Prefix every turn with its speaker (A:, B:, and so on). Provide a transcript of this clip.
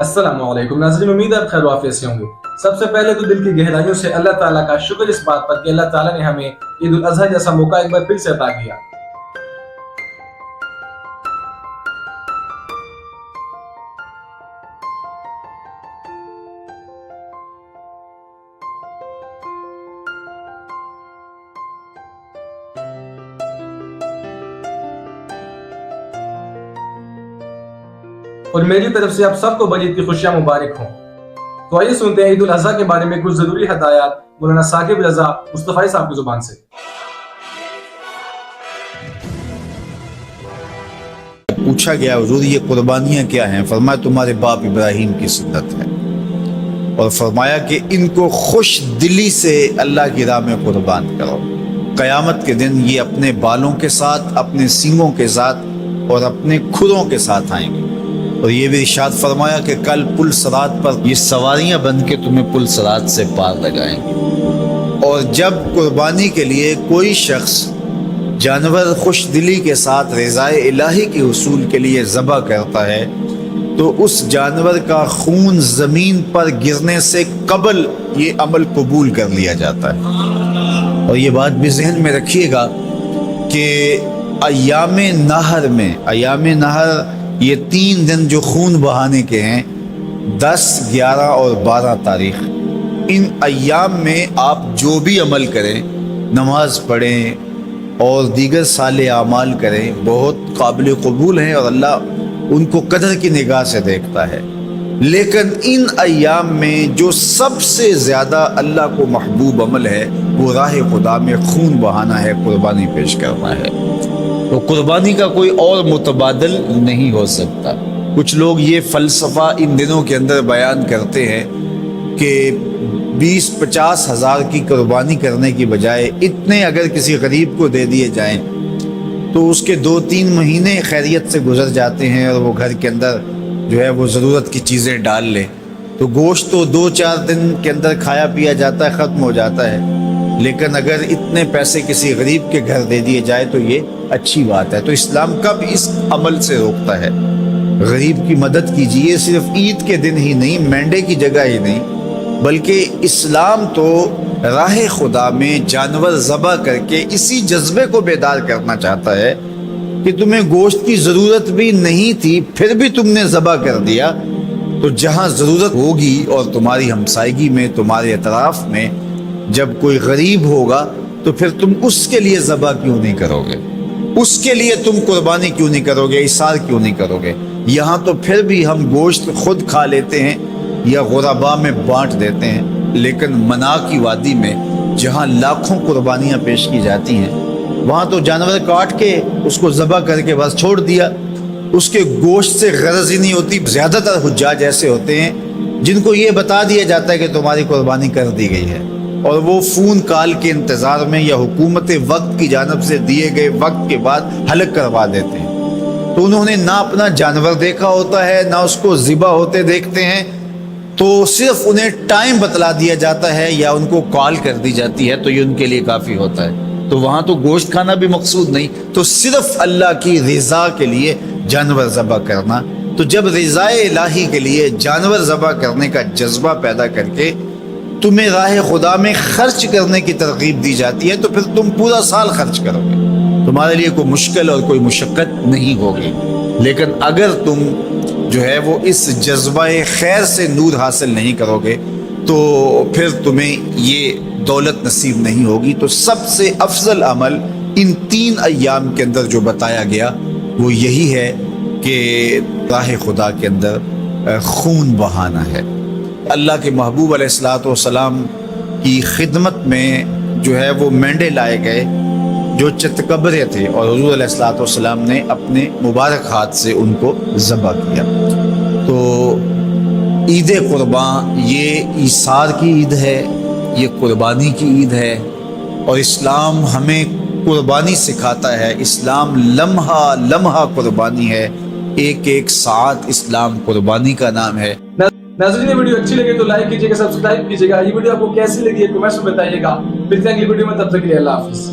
A: السلام علیکم ناظرین، امید ہے آپ خیر و عافیت سے ہوں گے۔ سب سے پہلے تو دل کی گہرائیوں سے اللہ تعالیٰ کا شکر اس بات پر کہ اللہ تعالیٰ نے ہمیں عید الاضحیٰ جیسا موقع ایک بار پھر سے عطا کیا۔ اور میری طرف سے آپ سب کو بڑی عید کی خوشیاں مبارک ہوں۔ تو آئیے سنتے ہیں عید الاضحیٰ کے بارے میں کچھ ضروری ہدایات مولانا ثاقب رضا مصطفی صاحب کی زبان سے۔
B: پوچھا گیا حضور یہ قربانیاں کیا ہیں؟ فرمایا تمہارے باپ ابراہیم کی سنت ہے، اور فرمایا کہ ان کو خوش دلی سے اللہ کی راہ میں قربان کرو۔ قیامت کے دن یہ اپنے بالوں کے ساتھ، اپنے سینگوں کے ساتھ اور اپنے کھروں کے ساتھ آئیں گے، اور یہ بھی ارشاد فرمایا کہ کل پل صراط پر یہ سواریاں بن کے تمہیں پل صراط سے پار لگائیں گے۔ اور جب قربانی کے لیے کوئی شخص جانور خوش دلی کے ساتھ رضائے الہی کے حصول کے لیے ذبح کرتا ہے تو اس جانور کا خون زمین پر گرنے سے قبل یہ عمل قبول کر لیا جاتا ہے۔ اور یہ بات بھی ذہن میں رکھیے گا کہ ایام نہر یہ 3 دن جو خون بہانے کے ہیں، 10، 11 اور 12 تاریخ، ان ایام میں آپ جو بھی عمل کریں، نماز پڑھیں اور دیگر صالح اعمال کریں، بہت قابل قبول ہیں اور اللہ ان کو قدر کی نگاہ سے دیکھتا ہے۔ لیکن ان ایام میں جو سب سے زیادہ اللہ کو محبوب عمل ہے وہ راہ خدا میں خون بہانا ہے، قربانی پیش کرنا ہے۔ تو قربانی کا کوئی اور متبادل نہیں ہو سکتا۔ کچھ لوگ یہ فلسفہ ان دنوں کے اندر بیان کرتے ہیں کہ 20-50 ہزار کی قربانی کرنے کی بجائے اتنے اگر کسی غریب کو دے دیے جائیں تو اس کے 2-3 مہینے خیریت سے گزر جاتے ہیں، اور وہ گھر کے اندر جو ہے وہ ضرورت کی چیزیں ڈال لے تو گوشت تو 2-4 دن کے اندر کھایا پیا جاتا ہے، ختم ہو جاتا ہے۔ لیکن اگر اتنے پیسے کسی غریب کے گھر دے دیے جائے تو یہ اچھی بات ہے۔ تو اسلام کب اس عمل سے روکتا ہے؟ غریب کی مدد کیجئے، صرف عید کے دن ہی نہیں، مینڈے کی جگہ ہی نہیں، بلکہ اسلام تو راہ خدا میں جانور ذبح کر کے اسی جذبے کو بیدار کرنا چاہتا ہے کہ تمہیں گوشت کی ضرورت بھی نہیں تھی پھر بھی تم نے ذبح کر دیا، تو جہاں ضرورت ہوگی اور تمہاری ہمسائیگی میں، تمہارے اطراف میں جب کوئی غریب ہوگا تو پھر تم اس کے لیے ذبح کیوں نہیں کرو گے؟ اس کے لیے تم قربانی کیوں نہیں کرو گے؟ اِثار کیوں نہیں کرو گے؟ یہاں تو پھر بھی ہم گوشت خود کھا لیتے ہیں یا غرباء میں بانٹ دیتے ہیں، لیکن منا کی وادی میں جہاں لاکھوں قربانیاں پیش کی جاتی ہیں وہاں تو جانور کاٹ کے اس کو ذبح کر کے بس چھوڑ دیا، اس کے گوشت سے غرض ہی نہیں ہوتی۔ زیادہ تر حجاج ایسے ہوتے ہیں جن کو یہ بتا دیا جاتا ہے کہ تمہاری قربانی کر دی گئی ہے، اور وہ فون کال کے انتظار میں یا حکومت وقت کی جانب سے دیے گئے وقت کے بعد حلق کروا دیتے ہیں۔ تو انہوں نے نہ اپنا جانور دیکھا ہوتا ہے، نہ اس کو ذبح ہوتے دیکھتے ہیں، تو صرف انہیں ٹائم بتلا دیا جاتا ہے یا ان کو کال کر دی جاتی ہے تو یہ ان کے لیے کافی ہوتا ہے۔ تو وہاں تو گوشت کھانا بھی مقصود نہیں، تو صرف اللہ کی رضا کے لیے جانور ذبح کرنا۔ تو جب رضا الہی کے لیے جانور ذبح کرنے کا جذبہ پیدا کر کے تمہیں راہ خدا میں خرچ کرنے کی ترغیب دی جاتی ہے تو پھر تم پورا سال خرچ کرو گے، تمہارے لیے کوئی مشکل اور کوئی مشقت نہیں ہوگی۔ لیکن اگر تم جو ہے وہ اس جذبہ خیر سے نور حاصل نہیں کرو گے تو پھر تمہیں یہ دولت نصیب نہیں ہوگی۔ تو سب سے افضل عمل ان 3 ایام کے اندر جو بتایا گیا وہ یہی ہے کہ راہ خدا کے اندر خون بہانا ہے۔ اللہ کے محبوب علیہ الصلوۃ والسلام کی خدمت میں جو ہے وہ مینڈے لائے گئے جو چتکبرے تھے، اور حضور علیہ الصلوۃ والسلام نے اپنے مبارک ہاتھ سے ان کو ذبح کیا۔ تو عید قربان یہ ایثار کی عید ہے، یہ قربانی کی عید ہے، اور اسلام ہمیں قربانی سکھاتا ہے۔ اسلام لمحہ لمحہ قربانی ہے، ایک ایک ساعت اسلام قربانی کا نام ہے۔
A: ناظرین یہ ویڈیو اچھی لگے تو لائک کیجیے گا، سبسکرائب کیجیے گا۔ یہ ویڈیو آپ کو کیسی لگی ہے کمنٹس میں بتائیے گا۔ ملتے ہیں اگلی ویڈیو میں، تب تک کے لیے اللہ حافظ۔